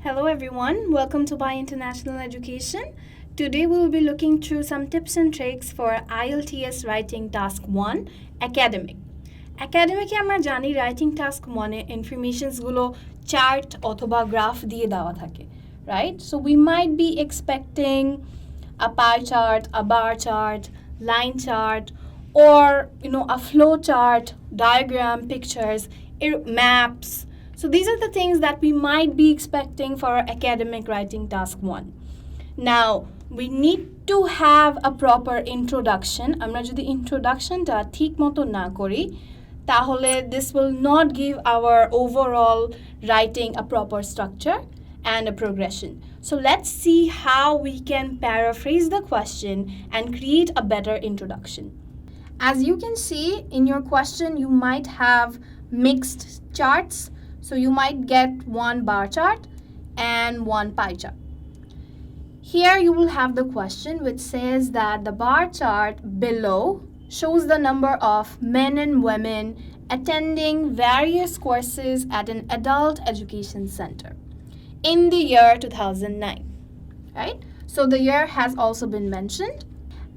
Hello everyone, welcome to By International Education. Today we will be looking through some tips and tricks for IELTS Writing Task-1 Academic. Academic আমরা জানি Writing Task-1 এ informations গুলো chart অথবা graph দিয়ে দেওয়া থাকে, right? So we might be expecting a pie chart, a bar chart, line chart, or a flow chart, diagram, pictures, maps. So these are the things that we might be expecting for our academic writing task 1. Now, we need to have a proper introduction. আমরা যদি introductionটা ঠিক মতো না করি তাহলে this will not give our overall writing a proper structure and a progression. So let's see how we can paraphrase the question and create a better introduction. As you can see in your question, you might have mixed charts. So you might get one bar chart and one pie chart. Here you will have the question which says that the bar chart below shows the number of men and women attending various courses at an adult education center in the year 2009, right? So the year has also been mentioned.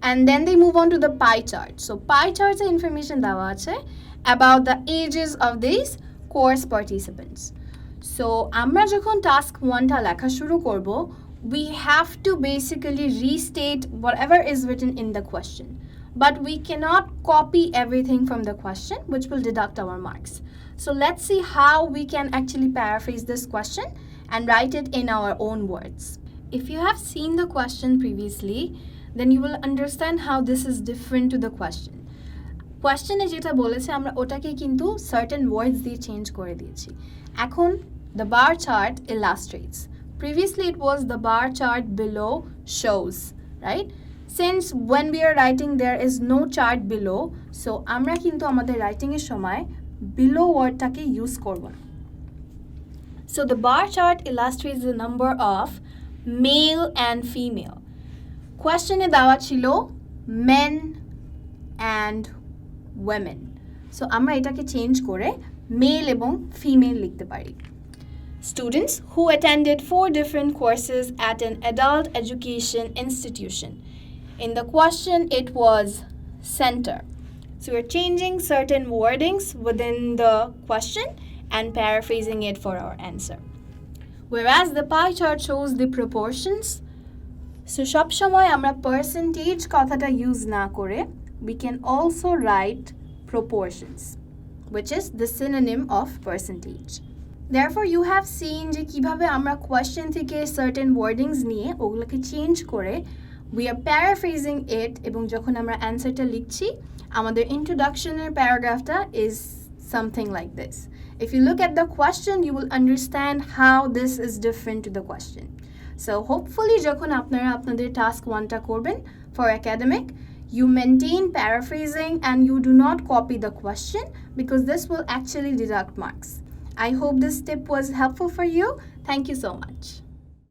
And then they move on to the pie chart. So pie charts are information dawa ache about the ages of these course participants. So আমরা যখন task 1টা লেখা শুরু করব, we have to basically restate whatever is written in the question. But we cannot copy everything from the question, which will deduct our marks. So let's see how we can actually paraphrase this question and write it in our own words. If you have seen the question previously, then you will understand how this is different to the question. কোয়েশ্চেনে যেটা বলেছে আমরা ওটাকে কিন্তু certain words দিয়ে change করে দিয়েছি এখন the bar chart illustrates. Previously it was the bar chart below shows, right? Since when we are writing there is no chart below, so আমরা কিন্তু আমাদের writing এর সময় below wordটাকে ইউজ করব না. So the bar chart illustrates the number of male and female. কোয়েশ্চেনে দেওয়া ছিল men and women. So আমরা এটাকে চেঞ্জ করে male এবং female লিখতে পারি. Students who attended 4 different courses at an adult education institution. In the question it was center. So we're changing certain wordings within the question and paraphrasing it for our answer. Whereas the pie chart shows the proportions. So সব সময় আমরা percentage কথাটা use না করে we can also write proportions, which is the synonym of percentage. Therefore, you have seen যে কিভাবে আমরা question থেকে certain wordings নিয়ে ওগুলোকে change করে we are paraphrasing it এবং যখন আমরা answerটা লিখছি আমাদের introduction এর paragraphটা is something like this. If you look at the question, you will understand how this is different to the question. So hopefully যখন আপনারা আপনাদের task 1টা করবেন for academic, you maintain paraphrasing and you do not copy the question because this will actually deduct marks. I hope this tip was helpful for you. Thank you so much.